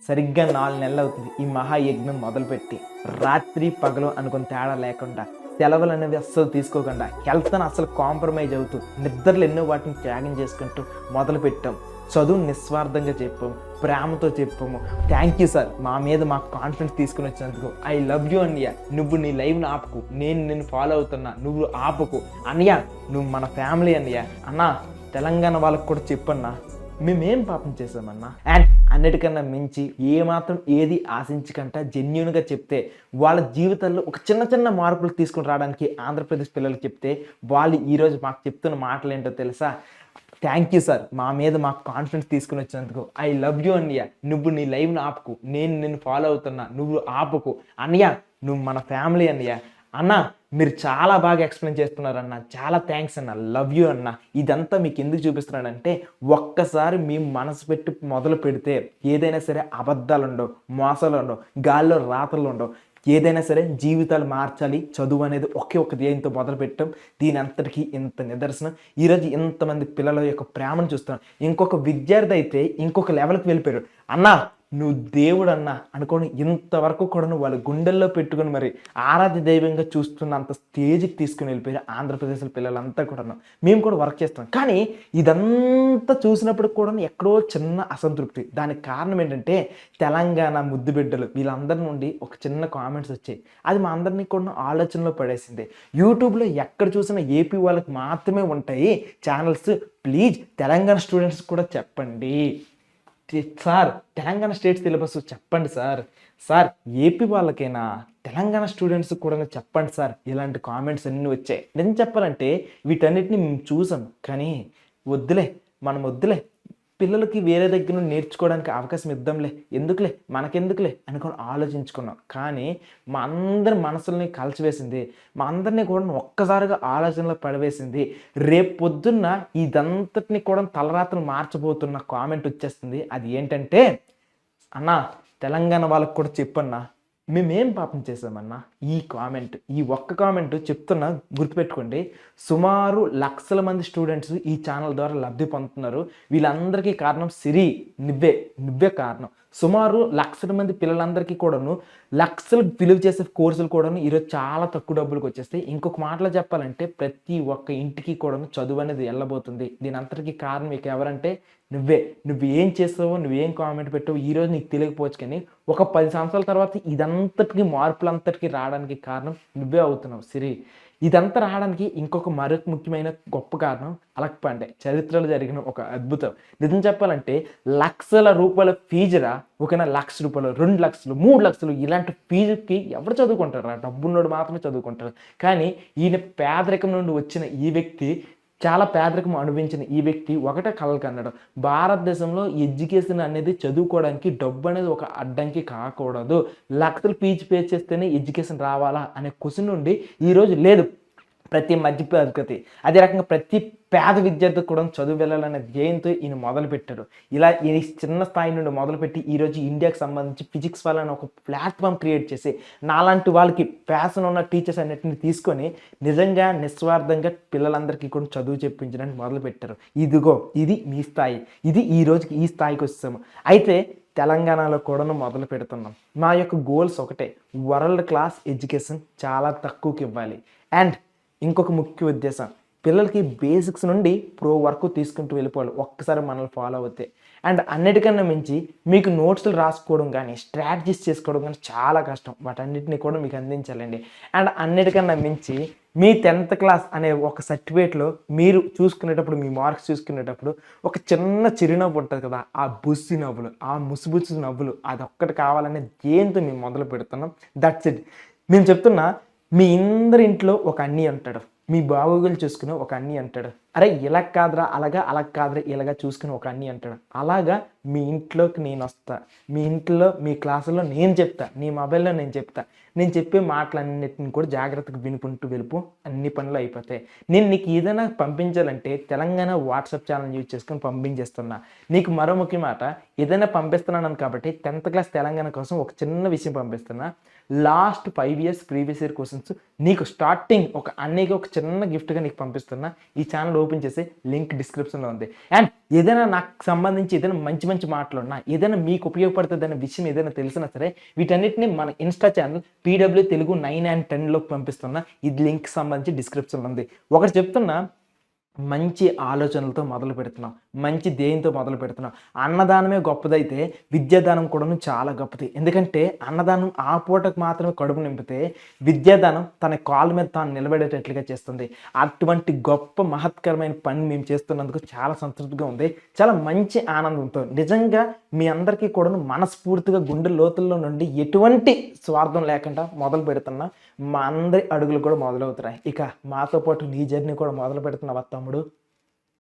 సరిగ్గా 4 నెలలు అవుతుంది ఈ మహాయజ్ఞం మొదలుపెట్టి. రాత్రి పగలు అనుకుని తేడా లేకుండా, సెలవులు అనేవి అస్సలు తీసుకోకుండా, హెల్త్‌ని అస్సలు కాంప్రమైజ్ అవుతూ, నిద్రలు ఎన్నో వాటిని త్యాగం చేసుకుంటూ మొదలుపెట్టాం. చదువు నిస్వార్థంగా చెప్పాము, ప్రేమతో చెప్పాము. థ్యాంక్ యూ సార్, మా మీద మాకు కాన్ఫిడెన్స్ తీసుకుని వచ్చినందుకు. ఐ లవ్ యూ అన్నయ్య. నువ్వు నీ లైఫ్ని ఆపుకు, నేను నిన్ను ఫాలో అవుతున్నా, నువ్వు ఆపుకు అన్నయ్య. నువ్వు మన ఫ్యామిలీ అన్నయ్య. అన్నా, తెలంగాణ వాళ్ళకు కూడా చెప్పన్నా, మేమేం పాపం చేసామన్నా. అండ్ అన్నిటికన్నా మించి ఏమాత్రం ఏది ఆశించకుండా జెన్యూన్గా చెప్తే, వాళ్ళ జీవితాల్లో ఒక చిన్న చిన్న మార్పులు తీసుకుని రావడానికి ఆంధ్రప్రదేశ్ పిల్లలకు చెప్తే, వాళ్ళు ఈరోజు మాకు చెప్తున్న మాటలు ఏంటో తెలుసా? థ్యాంక్ యూ సార్, మా మీద మాకు కాన్ఫిడెన్స్ తీసుకుని వచ్చినందుకు. ఐ లవ్ యూ అన్నయ్య. నువ్వు నీ లైఫ్ని ఆపుకు, నేను నిన్ను ఫాలో అవుతున్నా, నువ్వు ఆపుకు అన్నయ్య. నువ్వు మన ఫ్యామిలీ అన్నయ్య. అన్న, మీరు చాలా బాగా ఎక్స్ప్లెయిన్ చేస్తున్నారన్న, చాలా థ్యాంక్స్ అన్న, లవ్ యూ అన్న. ఇదంతా మీకు ఎందుకు చూపిస్తున్నానంటే, ఒక్కసారి మీ మనసు పెట్టి మొదలు పెడితే ఏదైనా సరే అబద్ధాలు ఉండవు, మోసాలు ఉండవు, గాల్లో రాతలు ఉండవు. ఏదైనా సరే జీవితాలు మార్చాలి, చదువు అనేది ఒకే ఒక ధ్యేయంతో మొదలు పెట్టాం. దీని అంతటికీ ఇంత నిదర్శనం. ఈరోజు ఇంతమంది పిల్లల యొక్క ప్రేమను చూస్తున్నాం. ఇంకొక విద్యార్థి అయితే ఇంకొక లెవెల్కి వెళ్ళిపోయారు. అన్నా, నువ్వు దేవుడు అన్నా అనుకోని ఇంతవరకు కూడా వాళ్ళ గుండెల్లో పెట్టుకుని మరి ఆరాధ్య దైవంగా చూస్తున్నంత స్టేజ్కి తీసుకుని వెళ్ళిపోయారు ఆంధ్రప్రదేశ్లో పిల్లలంతా కూడా. మేము కూడా వర్క్ చేస్తున్నాం, కానీ ఇదంతా చూసినప్పుడు కూడా ఎక్కడో చిన్న అసంతృప్తి. దానికి కారణం ఏంటంటే, తెలంగాణ ముద్దు బిడ్డలు వీళ్ళందరి నుండి ఒక చిన్న కామెంట్స్ వచ్చాయి. అది మా అందరినీ కూడా ఆలోచనలో పడేసింది. యూట్యూబ్లో ఎక్కడ చూసినా ఏపీ వాళ్ళకి మాత్రమే ఉంటాయి ఛానల్స్. ప్లీజ్ తెలంగాణ స్టూడెంట్స్ కూడా చెప్పండి సార్, తెలంగాణ స్టేట్ సిలబస్ చెప్పండి సార్. సార్, ఏపీ వాళ్ళకైనా తెలంగాణ స్టూడెంట్స్ కూడా చెప్పండి సార్. ఇలాంటి కామెంట్స్ అన్నీ వచ్చాయి. నేను చెప్పాలంటే వీటన్నిటిని మేము చూసాం, కానీ వద్దులే, మనం వద్దులే, పిల్లలకి వేరే దగ్గర నుండి నేర్చుకోవడానికి అవకాశం ఇద్దాంలే, ఎందుకులే మనకెందుకులే అనుకొని ఆలోచించుకున్నాం. కానీ మా అందరి మనసుల్ని కలిసివేసింది, మా అందరినీ కూడా ఒక్కసారిగా ఆలోచనలో పడవేసింది. రేపు పొద్దున్న ఇదంతటిని కూడా తలరాత్రులు మార్చబోతున్న కామెంట్ వచ్చేస్తుంది. అది ఏంటంటే, అన్నా, తెలంగాణ వాళ్ళకు కూడా చెప్పన్నా, మేమేం పాపం చేసామన్నా. ఈ ఒక్క కామెంట్ చెప్తున్నా, గుర్తుపెట్టుకోండి. సుమారు లక్షల మంది స్టూడెంట్స్ ఈ ఛానల్ ద్వారా లబ్ధి పొందుతున్నారు. వీళ్ళందరికీ కారణం సిరి, నువ్వే కారణం. సుమారు లక్షల మంది పిల్లలందరికీ కూడాను లక్షలు విలువ చేసే కోర్సులు కూడాను ఈరోజు చాలా తక్కువ డబ్బులకు వచ్చేస్తాయి. ఇంకొక మాటలో చెప్పాలంటే, ప్రతి ఒక్క ఇంటికి కూడాను చదువు అనేది వెళ్ళబోతుంది. దీని అంతటికీ కారణం మీకు ఎవరంటే నువ్వు ఏం చేస్తావో, నువ్వేం కామెంట్ పెట్టావో ఈరోజు నీకు తెలియకపోవచ్చు, కానీ ఒక 10 సంవత్సరాల తర్వాత ఇదంతటికీ మార్పులంతటికీ రావడానికి కారణం నువ్వే అవుతున్నావు సిరి. ఇదంతా రావడానికి ఇంకొక మరొక ముఖ్యమైన గొప్ప కారణం అలక్ పాండే. చరిత్రలో జరిగిన ఒక అద్భుతం. నిజం చెప్పాలంటే, లక్షల రూపాయల ఫీజురా, ఒకనా ₹1,00,000, 2,00,000, 3,00,000 ఇలాంటి ఫీజుకి ఎవరు చదువుకుంటారు? డబ్బున్నోడు మాత్రమే చదువుకుంటారు. కానీ ఈయన పేదరికం నుండి వచ్చిన ఈ వ్యక్తి, చాలా పేదరికం అనుభవించిన ఈ వ్యక్తి ఒకటే కలలు కన్నాడు. భారతదేశంలో ఎడ్యుకేషన్ అనేది చదువుకోవడానికి డబ్బు అనేది ఒక అడ్డంకి కాకూడదు, లక్షలు ఫీజు పే చేస్తేనే ఎడ్యుకేషన్ రావాలా అనే క్వశ్చన్ నుండి ఈరోజు లేదు ప్రతి మధ్యతరగతి, అదే రకంగా ప్రతి పేద విద్యార్థి కూడా చదువు వెళ్ళాలనే ధ్యేయంతో ఈయన మొదలుపెట్టాడు. ఇలా ఈ చిన్న స్థాయి నుండి మొదలుపెట్టి ఈరోజు ఇండియాకి సంబంధించి ఫిజిక్స్ వాళ్ళని ఒక ప్లాట్ఫామ్ క్రియేట్ చేసి, నాలాంటి వాళ్ళకి ప్యాషన్ ఉన్న టీచర్స్ అన్నిటిని తీసుకొని నిజంగా నిస్వార్థంగా పిల్లలందరికీ కూడా చదువు చెప్పించడానికి మొదలుపెట్టారు. ఇది మీ స్థాయి. ఇది ఈ రోజుకి ఈ స్థాయికి వచ్చాము. అయితే తెలంగాణలో కూడా మొదలు పెడుతున్నాం. మా యొక్క గోల్స్ ఒకటే, వరల్డ్ క్లాస్ ఎడ్యుకేషన్ చాలా తక్కువకి ఇవ్వాలి. అండ్ ఇంకొక ముఖ్య ఉద్దేశం, పిల్లలకి బేసిక్స్ నుండి ప్రో వరకు తీసుకుంటూ వెళ్ళిపోవాలి ఒక్కసారి మనల్ని ఫాలో అవుతే. అండ్ అన్నిటికన్నా మించి మీకు నోట్స్లు రాసుకోవడం కానీ, స్ట్రాటజీస్ చేసుకోవడం కానీ చాలా కష్టం. వాటన్నిటిని కూడా మీకు అందించాలండి. అండ్ అన్నిటికన్నా మించి మీ 10th క్లాస్ అనే ఒక సర్టిఫికేట్లో మీరు చూసుకునేటప్పుడు, మీ మార్క్స్ చూసుకునేటప్పుడు ఒక చిన్న చిరునవ్వు ఉంటుంది కదా, ఆ బుస్సి నవ్వులు, ఆ ముసుబుస్సు నవ్వులు, అదొక్కటి కావాలనే దేంతో మేము మొదలు పెడుతున్నాం. That's it. మేము చెప్తున్నా, మీ అందరి ఇంట్లో ఒక అన్నీ అంటాడు, మీ బాగోగులు చూసుకుని ఒక అన్నీ అంటాడు, అరే ఇలా కాదురా అలాగా, అలా కాదురా ఇలాగా చూసుకుని ఒక అన్నీ అంటాడు. అలాగా మీ ఇంట్లోకి నేను వస్తా, మీ ఇంట్లో మీ క్లాసులో నేను చెప్తా, నీ మొబైల్లో నేను చెప్తా. నేను చెప్పే మాటలన్నిటిని కూడా జాగ్రత్తగా వినుకుంటూ వెళ్ళిపో, అన్ని పనులు అయిపోతాయి. నేను నీకు ఏదైనా పంపించాలంటే తెలంగాణ వాట్సాప్ ఛానల్ యూజ్ చేసుకొని పంపించేస్తున్నా. నీకు మరో ముఖ్య మాట, ఏదైనా పంపిస్తున్నాను కాబట్టి 10th క్లాస్ తెలంగాణ కోసం ఒక చిన్న విషయం పంపిస్తున్నా. Last 5 years previous year questions నీకు స్టార్టింగ్ ఒక అన్నయ్యకి ఒక చిన్న గిఫ్ట్గా నీకు పంపిస్తున్నా. ఈ ఛానల్ ఓపెన్ చేసి లింక్ డిస్క్రిప్షన్లో ఉంది. అండ్ ఏదైనా నాకు సంబంధించి ఏదైనా మంచి మంచి మాటలున్నా, ఏదైనా మీకు ఉపయోగపడుతుందనే విషయం ఏదైనా తెలిసినా సరే, వీటన్నిటిని మన Insta channel PW Telugu 9 and 10లోకి పంపిస్తున్నా. ఇది లింక్ సంబంధించి డిస్క్రిప్షన్లో ఉంది. ఒకటి చెప్తున్నా, మంచి ఆలోచనలతో మొదలు పెడుతున్నాం, మంచి ధ్యేయంతో మొదలు పెడుతున్నాం. అన్నదానమే గొప్పదైతే విద్యాదానం కూడాను చాలా గొప్పది. ఎందుకంటే అన్నదానం ఆ పూటకు మాత్రమే కడుపు నింపితే, విద్యాదానం తన కాళ్ళ మీద తాను నిలబడేటట్లుగా చేస్తుంది. అటువంటి గొప్ప మహత్కరమైన పని మేము చేస్తున్నందుకు చాలా సంతృప్తిగా ఉంది, చాలా మంచి ఆనందంతో. నిజంగా మీ అందరికీ కూడాను మనస్ఫూర్తిగా గుండె లోతుల్లో నుండి ఎటువంటి స్వార్థం లేకుండా మొదలు పెడుతున్నా. మా అందరి అడుగులు కూడా మొదలవుతున్నాయి. ఇక మాతో పాటు నీ జర్నీ కూడా మొదలు పెడుతున్నావా తమ్ముడు?